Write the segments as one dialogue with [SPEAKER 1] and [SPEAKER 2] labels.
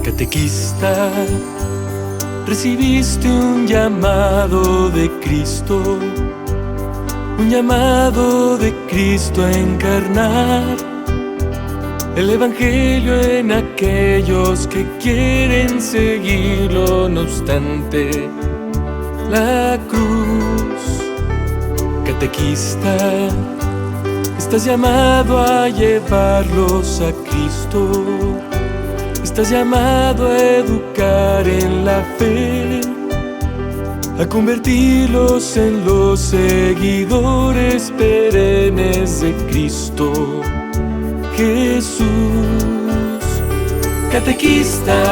[SPEAKER 1] Catequista, recibiste un llamado de Cristo, un llamado de Cristo a encarnar el Evangelio en aquellos que quieren seguirlo, no obstante la cruz. Catequista, estás llamado a llevarlos a Cristo. Estás llamado a educar en la fe, a convertirlos en los seguidores perennes de Cristo Jesús. Catequista,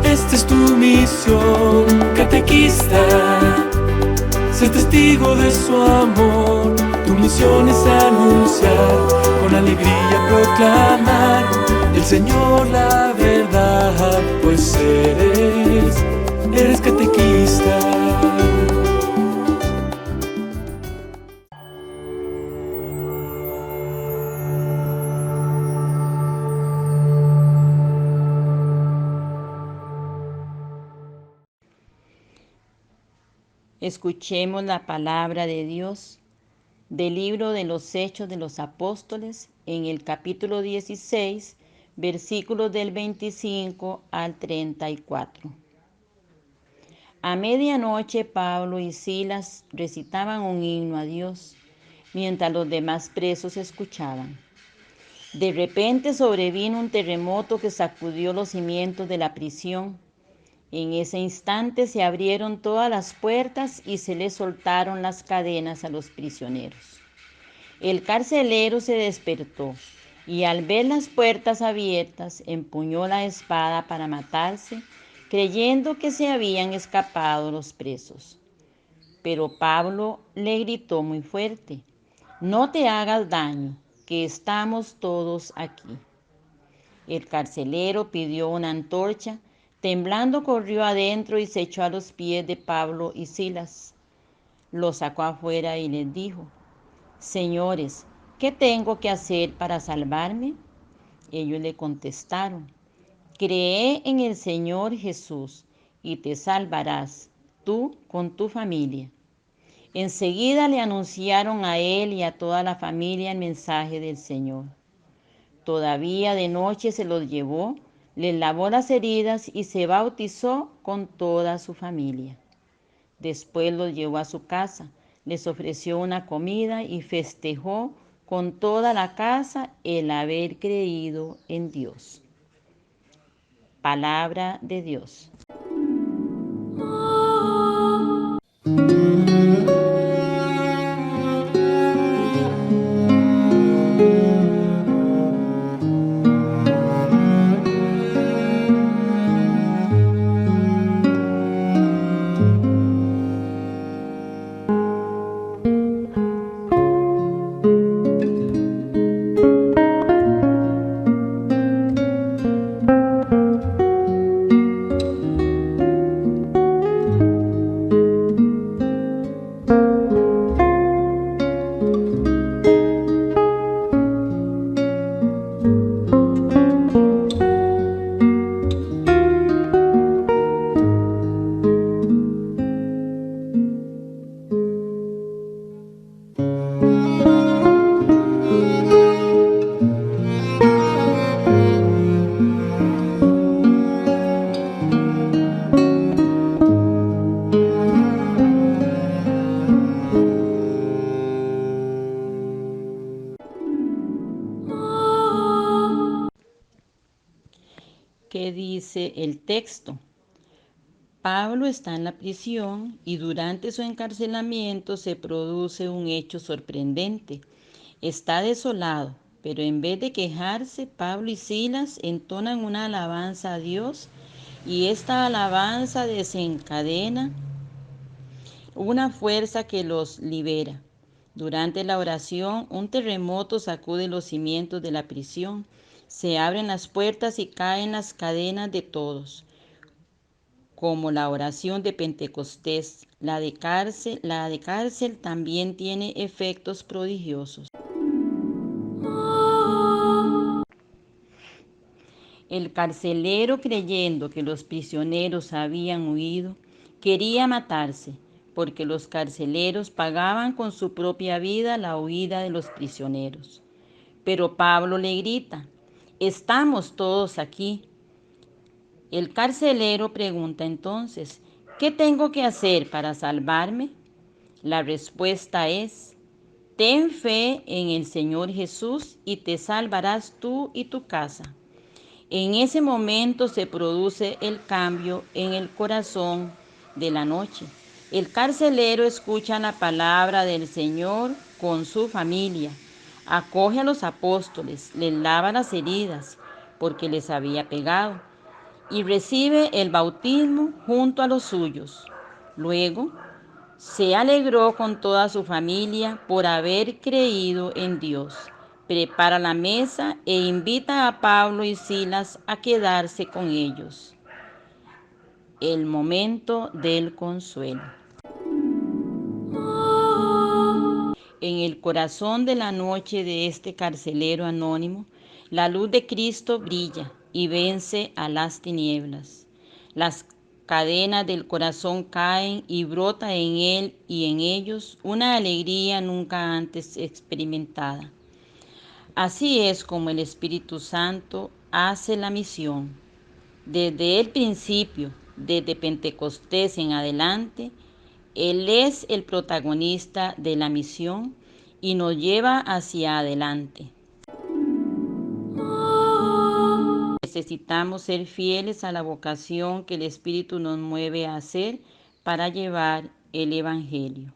[SPEAKER 1] esta es tu misión. Catequista, ser testigo de su amor. Tu misión es anunciar, con alegría proclamar el Señor la verdad, pues eres catequista.
[SPEAKER 2] Escuchemos la palabra de Dios del libro de los Hechos de los Apóstoles en el capítulo 16, versículos del 25 al 34. A medianoche Pablo y Silas recitaban un himno a Dios, mientras los demás presos escuchaban. De repente sobrevino un terremoto que sacudió los cimientos de la prisión. En ese instante se abrieron todas las puertas y se les soltaron las cadenas a los prisioneros. El carcelero se despertó y al ver las puertas abiertas empuñó la espada para matarse, creyendo que se habían escapado los presos. Pero Pablo le gritó muy fuerte: «No te hagas daño, que estamos todos aquí». El carcelero pidió una antorcha. Temblando corrió adentro y se echó a los pies de Pablo y Silas. Los sacó afuera y les dijo: «Señores, ¿qué tengo que hacer para salvarme?». Ellos le contestaron: «Cree en el Señor Jesús y te salvarás, tú con tu familia». Enseguida le anunciaron a él y a toda la familia el mensaje del Señor. Todavía de noche se los llevó, les lavó las heridas y se bautizó con toda su familia. Después los llevó a su casa, les ofreció una comida y festejó con toda la casa el haber creído en Dios. Palabra de Dios. ¿Qué dice el texto? Pablo está en la prisión y durante su encarcelamiento se produce un hecho sorprendente. Está desolado, pero en vez de quejarse, Pablo y Silas entonan una alabanza a Dios y esta alabanza desencadena una fuerza que los libera. Durante la oración, un terremoto sacude los cimientos de la prisión. Se abren las puertas y caen las cadenas de todos. Como la oración de Pentecostés, la de cárcel también tiene efectos prodigiosos. El carcelero, creyendo que los prisioneros habían huido, quería matarse, porque los carceleros pagaban con su propia vida la huida de los prisioneros. Pero Pablo le grita: «Estamos todos aquí». El carcelero pregunta entonces: «¿Qué tengo que hacer para salvarme?». La respuesta es: «Ten fe en el Señor Jesús y te salvarás tú y tu casa». En ese momento se produce el cambio en el corazón de la noche. El carcelero escucha la palabra del Señor con su familia, acoge a los apóstoles, les lava las heridas porque les había pegado y recibe el bautismo junto a los suyos. Luego se alegró con toda su familia por haber creído en Dios. Prepara la mesa e invita a Pablo y Silas a quedarse con ellos. El momento del consuelo. En el corazón de la noche de este carcelero anónimo, la luz de Cristo brilla y vence a las tinieblas. Las cadenas del corazón caen y brota en él y en ellos una alegría nunca antes experimentada. Así es como el Espíritu Santo hace la misión. Desde el principio, desde Pentecostés en adelante, Él es el protagonista de la misión y nos lleva hacia adelante. Necesitamos ser fieles a la vocación que el Espíritu nos mueve a hacer para llevar el Evangelio.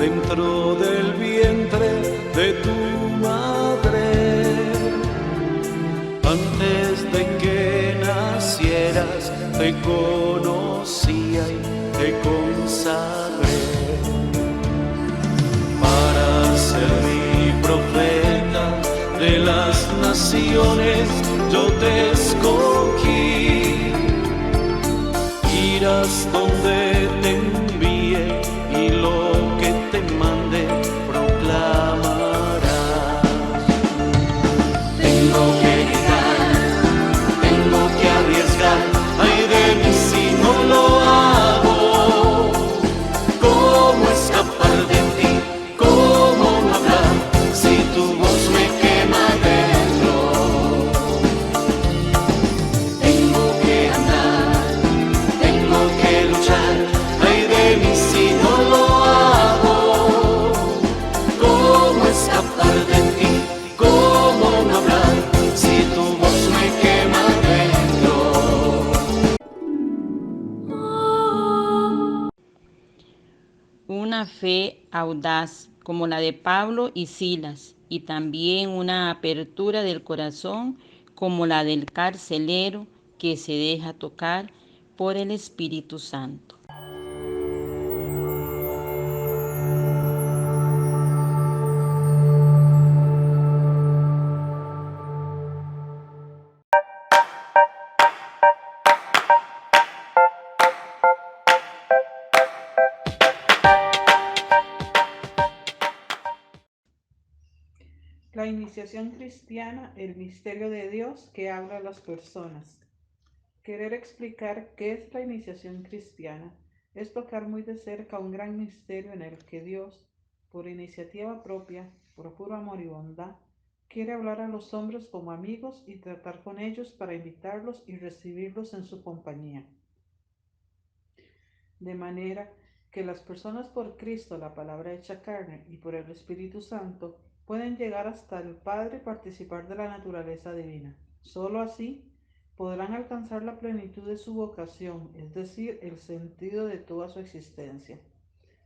[SPEAKER 1] dentro del vientre de tu madre. Antes de que nacieras te conocía y te consagré para ser mi profeta de las naciones. Yo te escogí, irás donde te envíe y lo que te mande proclamarás. Tengo que gritar, tengo que arriesgar, ay de mí si no lo hago. ¿Cómo escapar de ti? ¿Cómo no hablar si tu voz me quema dentro? Tengo que andar, tengo que luchar.
[SPEAKER 2] una fe audaz como la de Pablo y Silas, y también una apertura del corazón como la del carcelero que se deja tocar por el Espíritu Santo.
[SPEAKER 3] La iniciación cristiana, el misterio de Dios que habla a las personas. Querer explicar qué es la iniciación cristiana es tocar muy de cerca un gran misterio en el que Dios, por iniciativa propia, por puro amor y bondad, quiere hablar a los hombres como amigos y tratar con ellos para invitarlos y recibirlos en su compañía. De manera que las personas por Cristo, la palabra hecha carne, y por el Espíritu Santo, pueden llegar hasta el Padre y participar de la naturaleza divina. Solo así podrán alcanzar la plenitud de su vocación, es decir, el sentido de toda su existencia.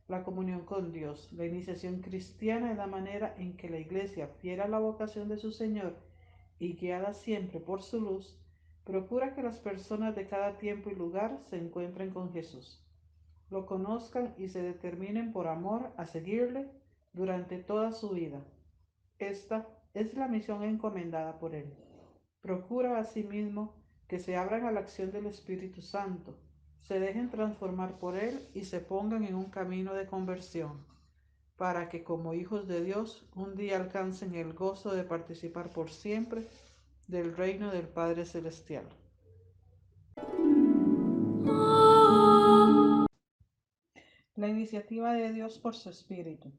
[SPEAKER 3] La comunión con Dios. La iniciación cristiana es la manera en que la Iglesia, fiel a la vocación de su Señor y guiada siempre por su luz, procura que las personas de cada tiempo y lugar se encuentren con Jesús, lo conozcan y se determinen por amor a seguirle durante toda su vida. Esta es la misión encomendada por él. Procura asimismo que se abran a la acción del Espíritu Santo, se dejen transformar por él y se pongan en un camino de conversión, para que como hijos de Dios un día alcancen el gozo de participar por siempre del reino del Padre Celestial. La iniciativa de Dios por su Espíritu.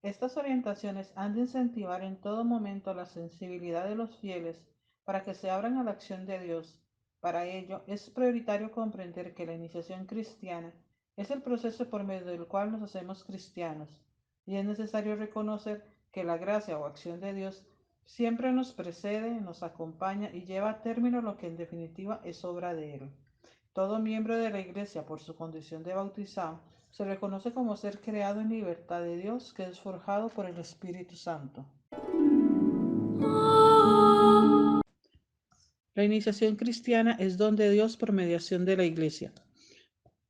[SPEAKER 3] Estas orientaciones han de incentivar en todo momento la sensibilidad de los fieles para que se abran a la acción de Dios. Para ello, es prioritario comprender que la iniciación cristiana es el proceso por medio del cual nos hacemos cristianos, y es necesario reconocer que la gracia o acción de Dios siempre nos precede, nos acompaña y lleva a término lo que en definitiva es obra de Él. Todo miembro de la Iglesia, por su condición de bautizado, se reconoce como ser creado en libertad de Dios, que es forjado por el Espíritu Santo. La iniciación cristiana es don de Dios por mediación de la Iglesia.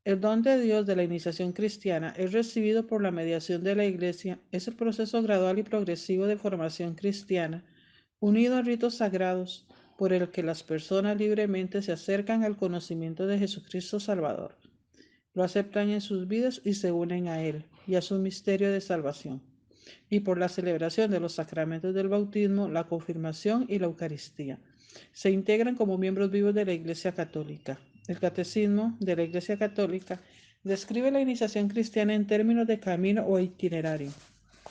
[SPEAKER 3] El don de Dios de la iniciación cristiana es recibido por la mediación de la Iglesia, es el proceso gradual y progresivo de formación cristiana, unido a ritos sagrados, por el que las personas libremente se acercan al conocimiento de Jesucristo Salvador. Lo aceptan en sus vidas y se unen a Él y a su misterio de salvación, y por la celebración de los sacramentos del bautismo, la confirmación y la Eucaristía. Se integran como miembros vivos de la Iglesia Católica. El Catecismo de la Iglesia Católica describe la iniciación cristiana en términos de camino o itinerario.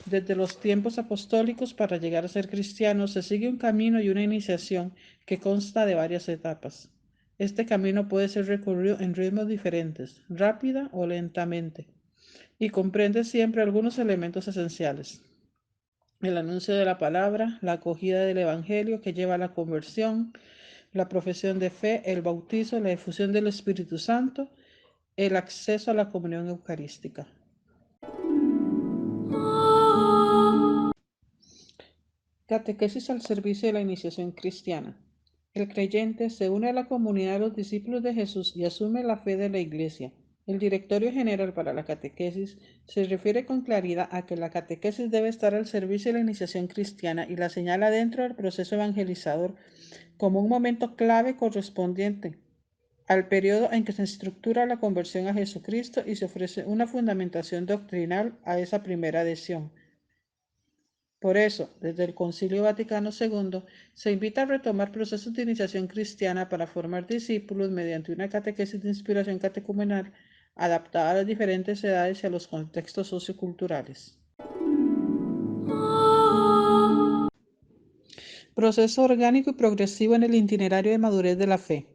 [SPEAKER 3] Desde los tiempos apostólicos, para llegar a ser cristianos, se sigue un camino y una iniciación que consta de varias etapas. Este camino puede ser recorrido en ritmos diferentes, rápida o lentamente, y comprende siempre algunos elementos esenciales: el anuncio de la palabra, la acogida del Evangelio que lleva a la conversión, la profesión de fe, el bautizo, la efusión del Espíritu Santo, el acceso a la comunión eucarística. Catequesis al servicio de la iniciación cristiana. El creyente se une a la comunidad de los discípulos de Jesús y asume la fe de la Iglesia. El Directorio General para la Catequesis se refiere con claridad a que la catequesis debe estar al servicio de la iniciación cristiana y la señala dentro del proceso evangelizador como un momento clave correspondiente al periodo en que se estructura la conversión a Jesucristo y se ofrece una fundamentación doctrinal a esa primera adhesión. Por eso, desde el Concilio Vaticano II, se invita a retomar procesos de iniciación cristiana para formar discípulos mediante una catequesis de inspiración catecumenal adaptada a las diferentes edades y a los contextos socioculturales. Proceso orgánico y progresivo en el itinerario de madurez de la fe.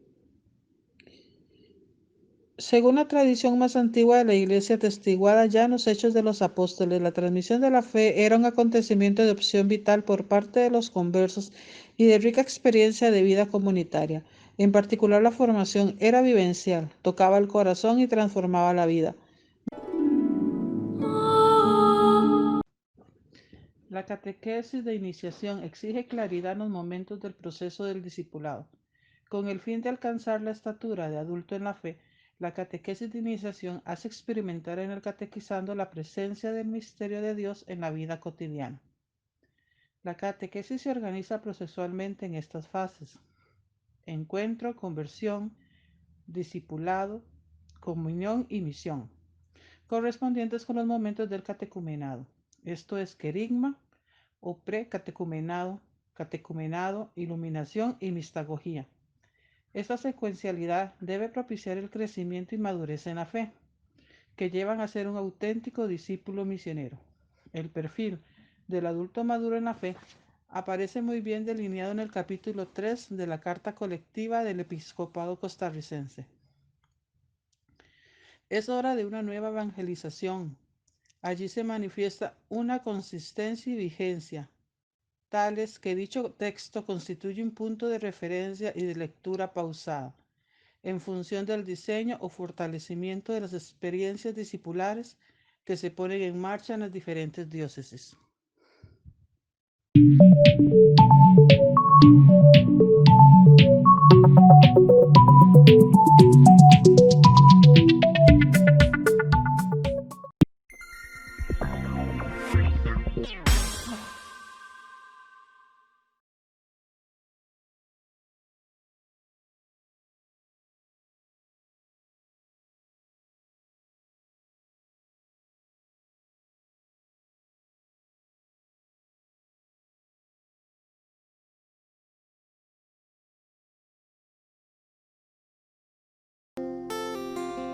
[SPEAKER 3] Según la tradición más antigua de la Iglesia, atestiguada ya en los Hechos de los Apóstoles, la transmisión de la fe era un acontecimiento de opción vital por parte de los conversos y de rica experiencia de vida comunitaria. En particular, la formación era vivencial, tocaba el corazón y transformaba la vida. La catequesis de iniciación exige claridad en los momentos del proceso del discipulado. Con el fin de alcanzar la estatura de adulto en la fe, la catequesis de iniciación hace experimentar en el catequizando la presencia del misterio de Dios en la vida cotidiana. La catequesis se organiza procesualmente en estas fases: encuentro, conversión, discipulado, comunión y misión, correspondientes con los momentos del catecumenado. Esto es querigma o precatecumenado, catecumenado, iluminación y mistagogía. Esta secuencialidad debe propiciar el crecimiento y madurez en la fe, que llevan a ser un auténtico discípulo misionero. El perfil del adulto maduro en la fe aparece muy bien delineado en el capítulo 3 de la Carta Colectiva del Episcopado Costarricense. Es hora de una nueva evangelización. Allí se manifiesta una consistencia y vigencia, tales que dicho texto constituye un punto de referencia y de lectura pausada, en función del diseño o fortalecimiento de las experiencias discipulares que se ponen en marcha en las diferentes diócesis.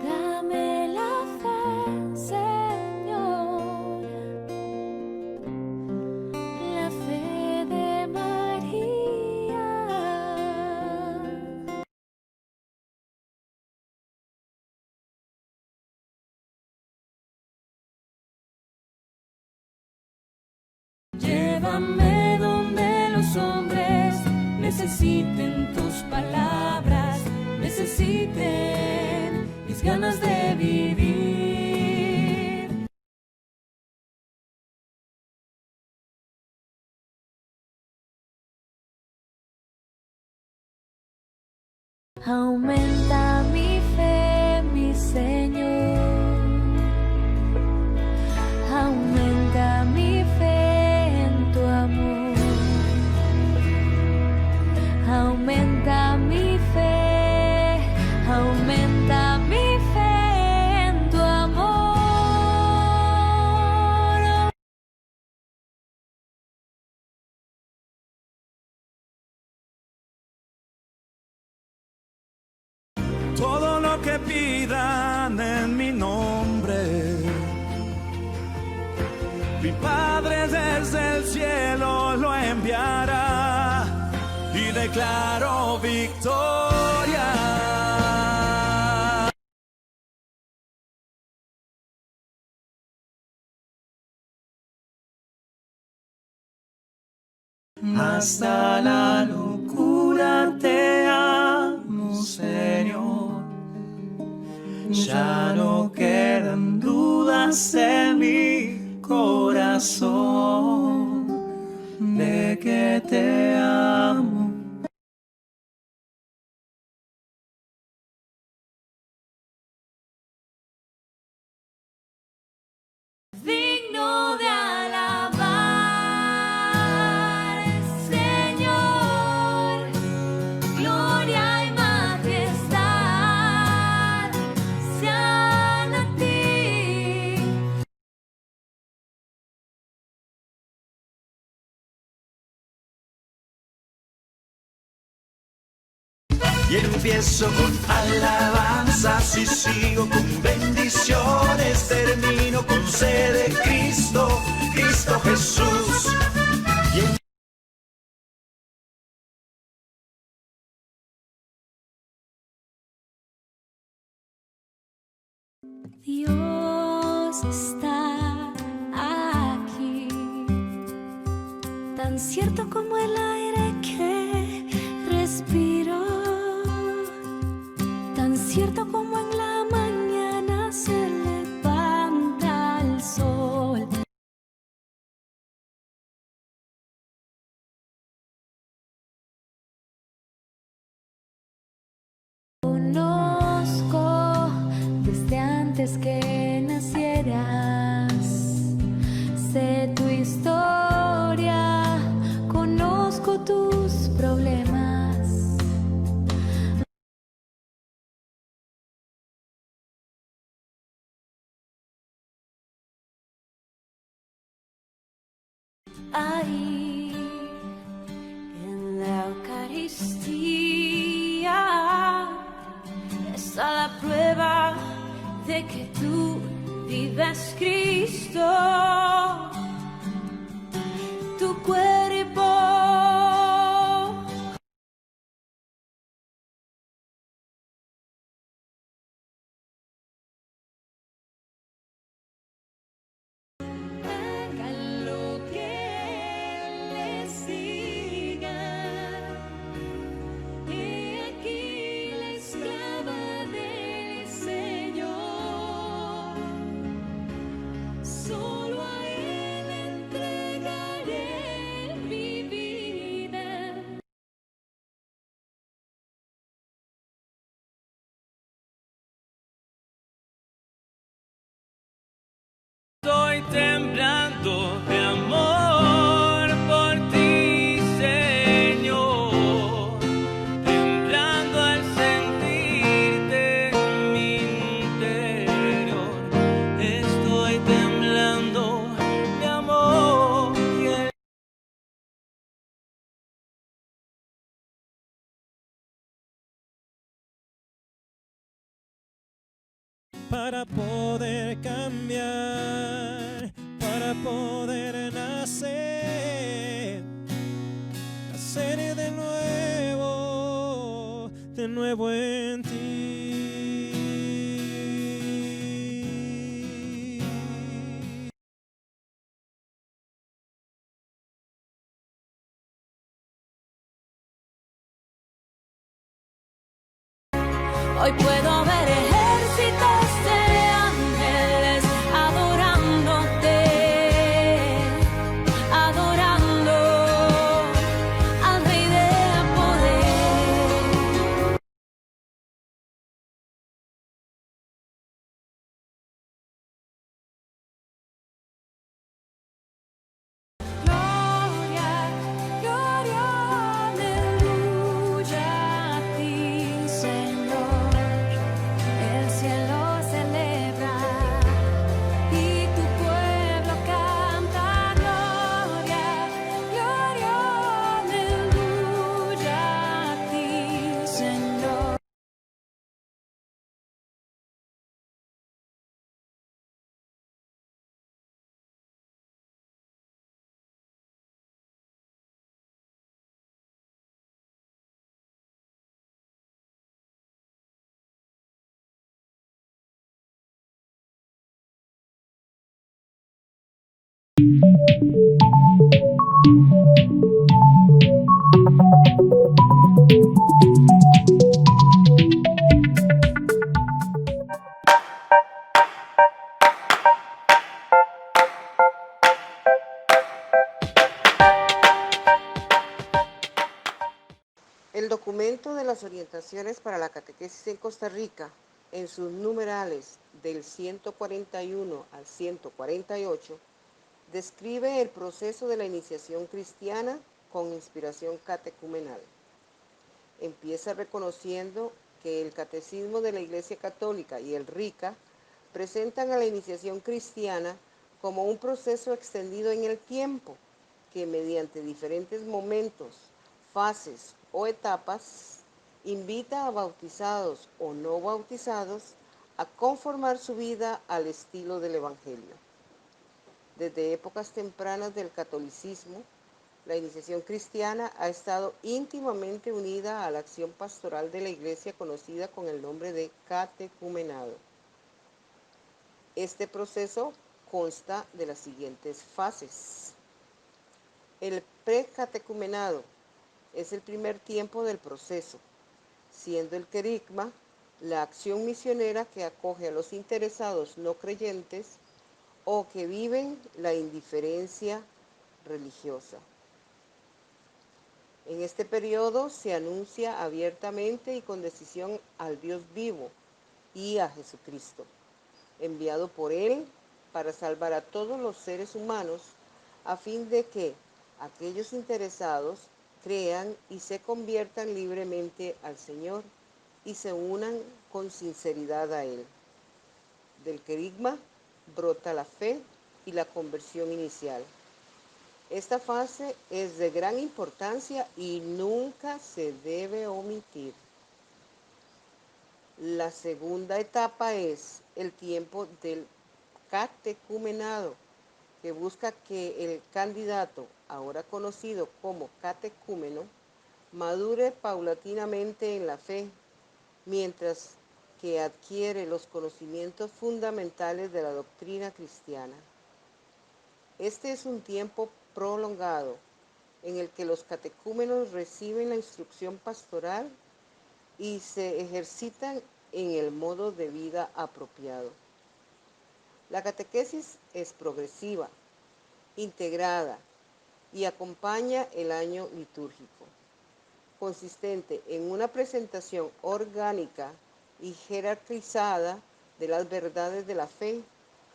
[SPEAKER 4] Dame la fe, Señor, la fe de María. Llévame donde los hombres necesiten tus palabras, necesiten mis ganas de vivir. Aumenta mi fe, mi Señor. Aumenta mi fe en tu amor. Aumenta mi fe. Aumenta mi fe en tu amor.
[SPEAKER 1] Todo lo que pidan en mi nombre, mi Padre desde el cielo lo enviará y declaro victoria. Hasta la locura te amo, Señor. Ya no quedan dudas en mi corazón de que te amo.
[SPEAKER 4] Digno de alabar, Señor, gloria y majestad sean a ti.
[SPEAKER 1] Y empiezo con alabanzas y sigo con bendiciones, termino con C de Cristo, Cristo Jesús.
[SPEAKER 4] Dios está aquí, tan cierto como el aire que respiro, tan cierto como en la mañana se levanta el sol. antes que nacieras. Sé tu historia, conozco tus problemas. Ahí en la Eucaristía está la prueba de que tú vives Cristo. Tu cuerpo haga lo que le siga. He aquí la esclava del Señor. Solo a Él entregaré mi vida.
[SPEAKER 1] Estoy temblando de amor por ti, Señor, temblando al sentirte en mi interior. Estoy temblando de amor y el
[SPEAKER 5] para poder cambiar, para poder nacer, nacer de nuevo en ti.
[SPEAKER 4] Hoy puedo ver ejércitos de ángeles adorándote, adorando al Rey de poder. Gloria, gloria, aleluya a ti, Señor. El cielo celebra y tu pueblo canta. Gloria, gloria, aleluya a ti, Señor.
[SPEAKER 6] El documento de las orientaciones para la catequesis en Costa Rica, en sus numerales del 141 al 148, describe el proceso de la iniciación cristiana con inspiración catecumenal. Empieza reconociendo que el Catecismo de la Iglesia Católica y el RICA presentan a la iniciación cristiana como un proceso extendido en el tiempo, que mediante diferentes momentos, fases o etapas, invita a bautizados o no bautizados a conformar su vida al estilo del Evangelio. Desde épocas tempranas del catolicismo, la iniciación cristiana ha estado íntimamente unida a la acción pastoral de la Iglesia conocida con el nombre de catecumenado. Este proceso consta de las siguientes fases. El precatecumenado es el primer tiempo del proceso, siendo el querigma la acción misionera que acoge a los interesados no creyentes o que viven la indiferencia religiosa. En este periodo se anuncia abiertamente y con decisión al Dios vivo y a Jesucristo. enviado por Él para salvar a todos los seres humanos, a fin de que aquellos interesados crean y se conviertan libremente al Señor y se unan con sinceridad a Él. Del querigma brota la fe y la conversión inicial. Esta fase es de gran importancia y nunca se debe omitir. La segunda etapa es el tiempo del catecumenado, que busca que el candidato, ahora conocido como catecúmeno, madure paulatinamente en la fe, mientras que adquiere los conocimientos fundamentales de la doctrina cristiana. Este es un tiempo prolongado en el que los catecúmenos reciben la instrucción pastoral y se ejercitan en el modo de vida apropiado. La catequesis es progresiva, integrada y acompaña el año litúrgico, consistente en una presentación orgánica y jerarquizada de las verdades de la fe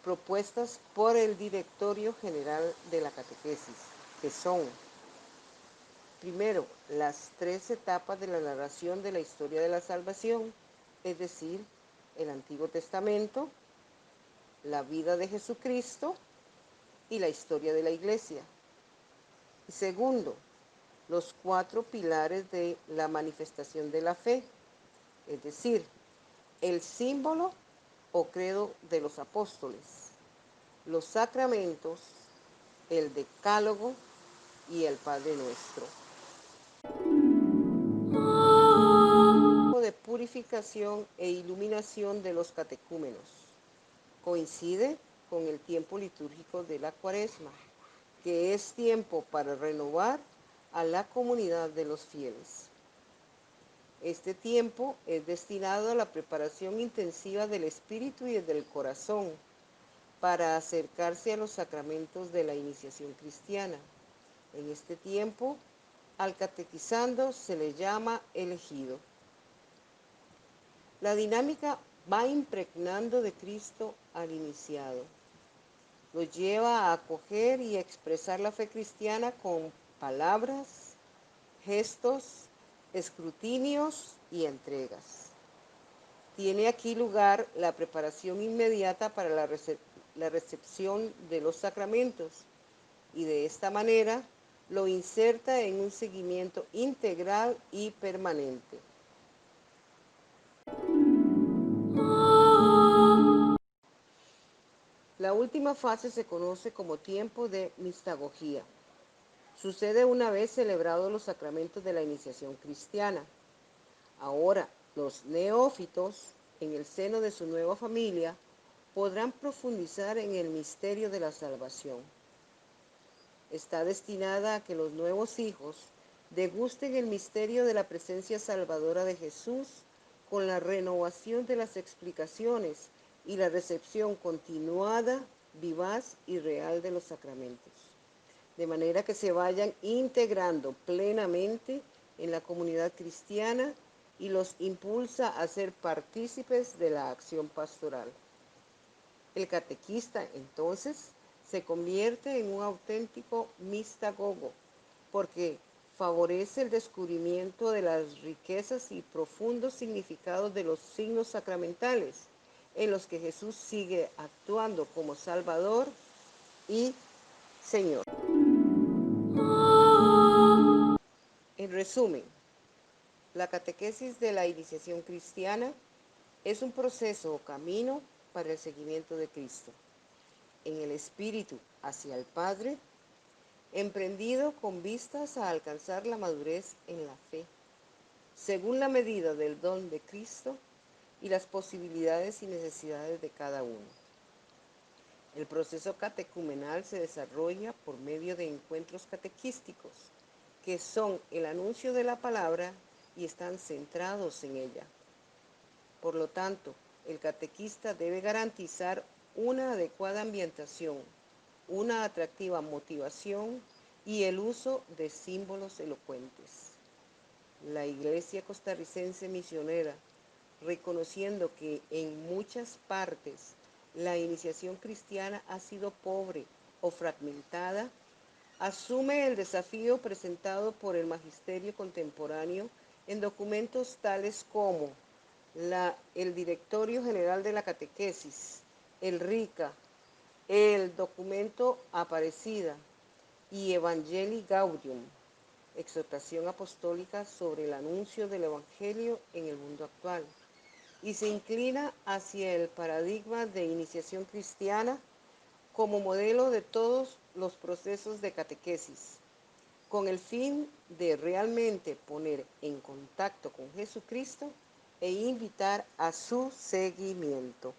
[SPEAKER 6] propuestas por el Directorio General de la Catequesis, que son: primero, las 3 etapas de la narración de la historia de la salvación, es decir, el Antiguo Testamento, la vida de Jesucristo y la historia de la Iglesia. Y segundo, los 4 pilares de la manifestación de la fe, es decir, el símbolo o credo de los apóstoles, los sacramentos, el decálogo y el Padre Nuestro. De purificación e iluminación de los catecúmenos. Coincide con el tiempo litúrgico de la Cuaresma, que es tiempo para renovar a la comunidad de los fieles. Este tiempo es destinado a la preparación intensiva del espíritu y del corazón para acercarse a los sacramentos de la iniciación cristiana. En este tiempo, al catequizando se le llama elegido. La dinámica va impregnando de Cristo al iniciado. Lo lleva a acoger y expresar la fe cristiana con palabras, gestos, escrutinios y entregas. Tiene aquí lugar la preparación inmediata para la recepción de los sacramentos y de esta manera lo inserta en un seguimiento integral y permanente. La última fase se conoce como tiempo de mistagogía. Sucede una vez celebrados los sacramentos de la iniciación cristiana. Ahora, los neófitos, en el seno de su nueva familia, podrán profundizar en el misterio de la salvación. Está destinada a que los nuevos hijos degusten el misterio de la presencia salvadora de Jesús con la renovación de las explicaciones y la recepción continuada, vivaz y real de los sacramentos, de manera que se vayan integrando plenamente en la comunidad cristiana y los impulsa a ser partícipes de la acción pastoral. El catequista, entonces, se convierte en un auténtico mistagogo, porque favorece el descubrimiento de las riquezas y profundos significados de los signos sacramentales, en los que Jesús sigue actuando como Salvador y Señor. En resumen, la catequesis de la iniciación cristiana es un proceso o camino para el seguimiento de Cristo, en el espíritu hacia el Padre, emprendido con vistas a alcanzar la madurez en la fe, según la medida del don de Cristo y las posibilidades y necesidades de cada uno. El proceso catecumenal se desarrolla por medio de encuentros catequísticos, que son el anuncio de la palabra y están centrados en ella. Por lo tanto, el catequista debe garantizar una adecuada ambientación, una atractiva motivación y el uso de símbolos elocuentes. La Iglesia Costarricense Misionera, reconociendo que en muchas partes la iniciación cristiana ha sido pobre o fragmentada, asume el desafío presentado por el magisterio contemporáneo en documentos tales como el Directorio General de la Catequesis, el RICA, el documento Aparecida y Evangelii Gaudium, exhortación apostólica sobre el anuncio del Evangelio en el mundo actual, y se inclina hacia el paradigma de iniciación cristiana como modelo de todos los procesos de catequesis, con el fin de realmente poner en contacto con Jesucristo e invitar a su seguimiento.